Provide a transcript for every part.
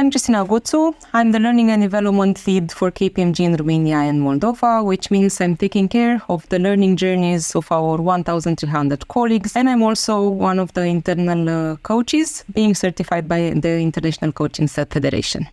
I'm Cristina Gutu. I'm the Learning and Development Lead for KPMG in Romania and Moldova, which means I'm taking care of the learning journeys of our 1,300 colleagues. And I'm also one of the internal coaches being certified by the International Coaching Federation.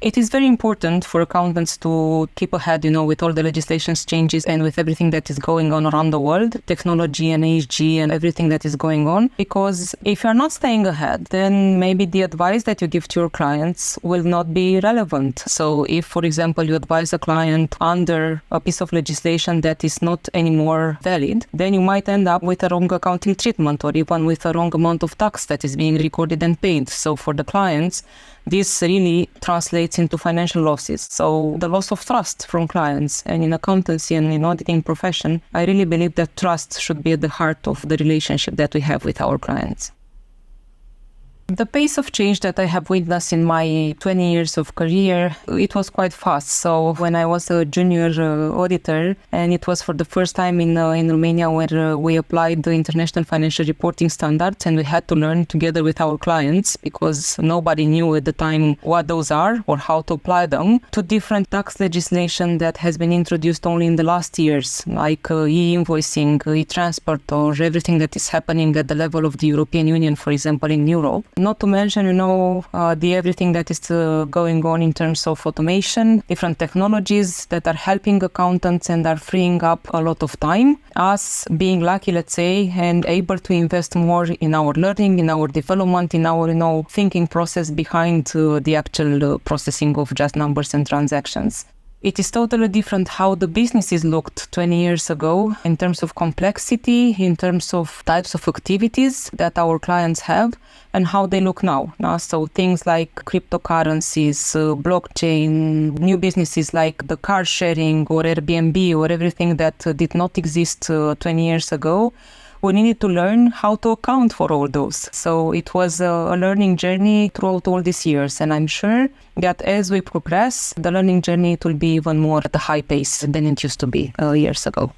It is very important for accountants to keep ahead, with all the legislation's changes and with everything that is going on around the world, technology and ESG and everything that is going on. Because if you're not staying ahead, then maybe the advice that you give to your clients will not be relevant. So if, for example, you advise a client under a piece of legislation that is not anymore valid, then you might end up with a wrong accounting treatment or even with a wrong amount of tax that is being recorded and paid. So for the clients, this really translates into financial losses. So the loss of trust from clients, and in accountancy and in auditing profession, I really believe that trust should be at the heart of the relationship that we have with our clients. The pace of change that I have witnessed in my 20 years of career, it was quite fast. So when I was a junior auditor, and it was for the first time in Romania where we applied the International Financial Reporting Standards, and we had to learn together with our clients because nobody knew at the time what those are or how to apply them, to different tax legislation that has been introduced only in the last years, like e-invoicing, e-transport, or everything that is happening at the level of the European Union, for example, in Europe. Not to mention, the everything that is going on in terms of automation, different technologies that are helping accountants and are freeing up a lot of time. Us being lucky, let's say, and able to invest more in our learning, in our development, in our, thinking process behind the actual processing of just numbers and transactions. It is totally different how the businesses looked 20 years ago in terms of complexity, in terms of types of activities that our clients have, and how they look now. So things like cryptocurrencies, blockchain, new businesses like the car sharing or Airbnb or everything that did not exist 20 years ago. We needed to learn how to account for all those. So it was a learning journey throughout all these years. And I'm sure that as we progress, the learning journey will be even more at a high pace than it used to be years ago.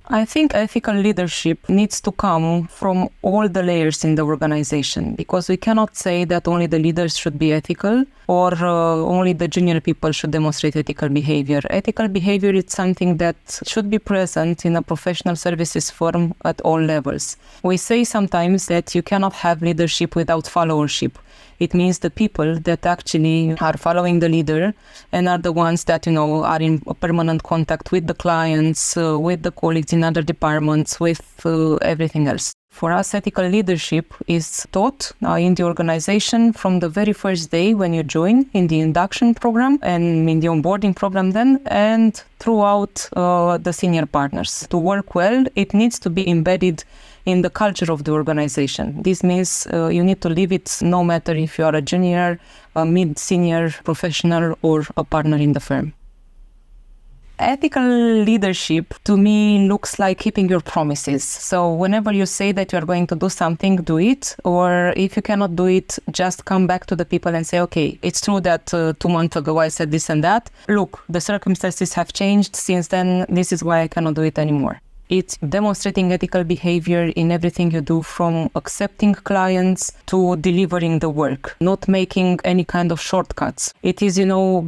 I think ethical leadership needs to come from all the layers in the organization, because we cannot say that only the leaders should be ethical or only the junior people should demonstrate ethical behavior. Ethical behavior is something that should be present in a professional services firm at all levels. We say sometimes that you cannot have leadership without followership. It means the people that actually are following the leader and are the ones that, are in permanent contact with the clients, with the colleagues in other departments, with everything else. For us, ethical leadership is taught in the organization from the very first day when you join in the induction program and in the onboarding program then, and throughout the senior partners. To work well, it needs to be embedded in the culture of the organization. This means you need to live it no matter if you are a junior, a mid-senior professional, or a partner in the firm. Ethical leadership, to me, looks like keeping your promises. So whenever you say that you're going to do something, do it. Or if you cannot do it, just come back to the people and say, okay, it's true that 2 months ago I said this and that. Look, the circumstances have changed since then. This is why I cannot do it anymore. It's demonstrating ethical behavior in everything you do, from accepting clients to delivering the work, not making any kind of shortcuts. It is,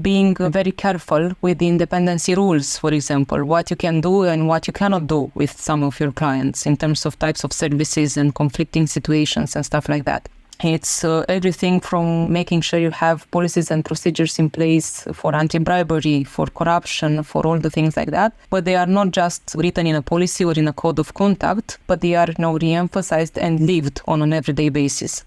being very careful with the independency rules, for example, what you can do and what you cannot do with some of your clients in terms of types of services and conflicting situations and stuff like that. It's everything from making sure you have policies and procedures in place for anti-bribery, for corruption, for all the things like that. But they are not just written in a policy or in a code of conduct, but they are re-emphasized and lived on an everyday basis.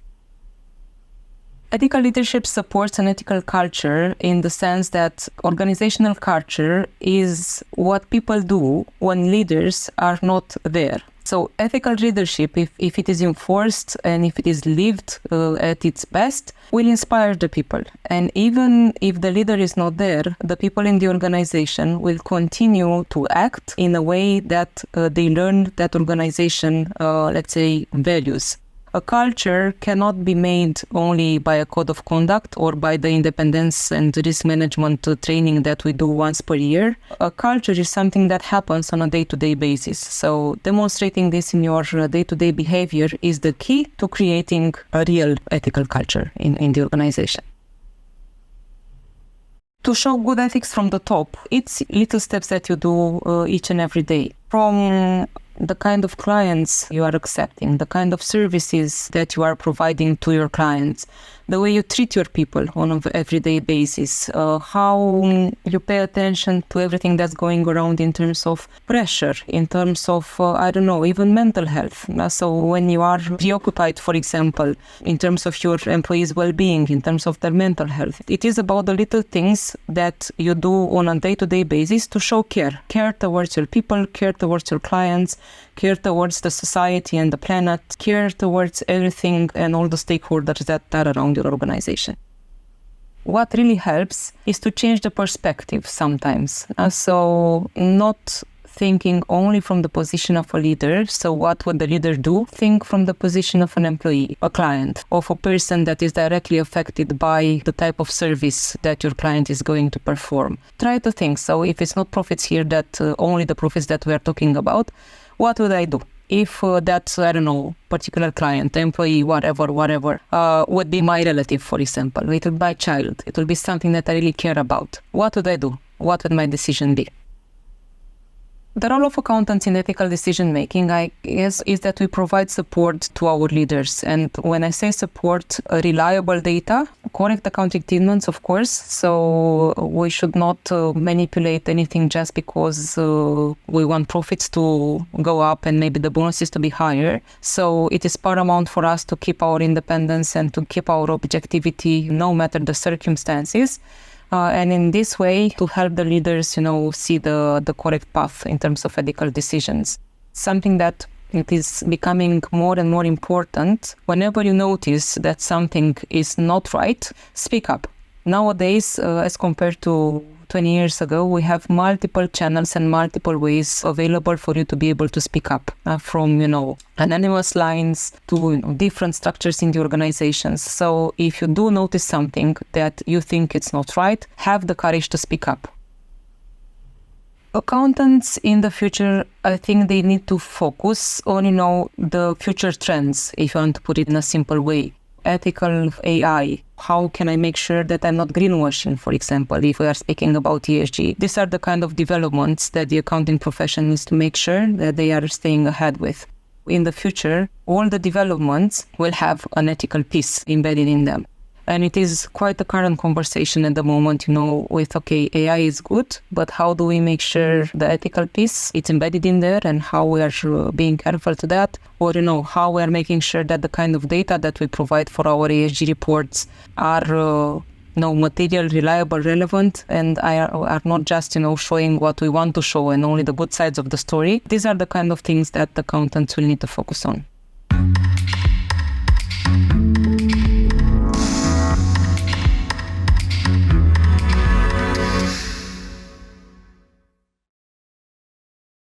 Ethical leadership supports an ethical culture in the sense that organizational culture is what people do when leaders are not there. So ethical leadership, if it is enforced and if it is lived at its best, will inspire the people. And even if the leader is not there, the people in the organization will continue to act in a way that they learn that organization, values. A culture cannot be made only by a code of conduct or by the independence and risk management training that we do once per year. A culture is something that happens on a day-to-day basis. So demonstrating this in your day-to-day behavior is the key to creating a real ethical culture in the organization. To show good ethics from the top, it's little steps that you do each and every day. From the kind of clients you are accepting, the kind of services that you are providing to your clients, the way you treat your people on an everyday basis, how you pay attention to everything that's going around in terms of pressure, in terms of, even mental health. So when you are preoccupied, for example, in terms of your employees' well-being, in terms of their mental health, it is about the little things that you do on a day-to-day basis to show care. Care towards your people, care towards your clients, care towards the society and the planet, care towards everything and all the stakeholders that are around your organization. What really helps is to change the perspective sometimes. So not thinking only from the position of a leader, so what would the leader do? Think from the position of an employee, a client, of a person that is directly affected by the type of service that your client is going to perform. Try to think, so if it's not profits here, that only the profits that we are talking about, what would I do? If that, particular client, employee, whatever, would be my relative, for example, it would be my child, it will be something that I really care about. What would I do? What would my decision be? The role of accountants in ethical decision-making, I guess, is that we provide support to our leaders. And when I say support, reliable data, correct accounting treatments, of course. So we should not manipulate anything just because we want profits to go up and maybe the bonuses to be higher. So it is paramount for us to keep our independence and to keep our objectivity, no matter the circumstances. And in this way, to help the leaders, see the correct path in terms of ethical decisions. Something that it is becoming more and more important. Whenever you notice that something is not right, speak up. Nowadays, as compared to 20 years ago, we have multiple channels and multiple ways available for you to be able to speak up, from, anonymous lines to different structures in the organizations. So if you do notice something that you think it's not right, have the courage to speak up. Accountants in the future, I think they need to focus on, the future trends, if you want to put it in a simple way. Ethical AI. How can I make sure that I'm not greenwashing, for example, if we are speaking about ESG? These are the kind of developments that the accounting profession needs to make sure that they are staying ahead with. In the future, all the developments will have an ethical piece embedded in them. And it is quite a current conversation at the moment, with, AI is good, but how do we make sure the ethical piece is embedded in there and how we are being careful to that? Or, how we are making sure that the kind of data that we provide for our ESG reports are, material, reliable, relevant, and are not just, showing what we want to show and only the good sides of the story. These are the kind of things that accountants will need to focus on.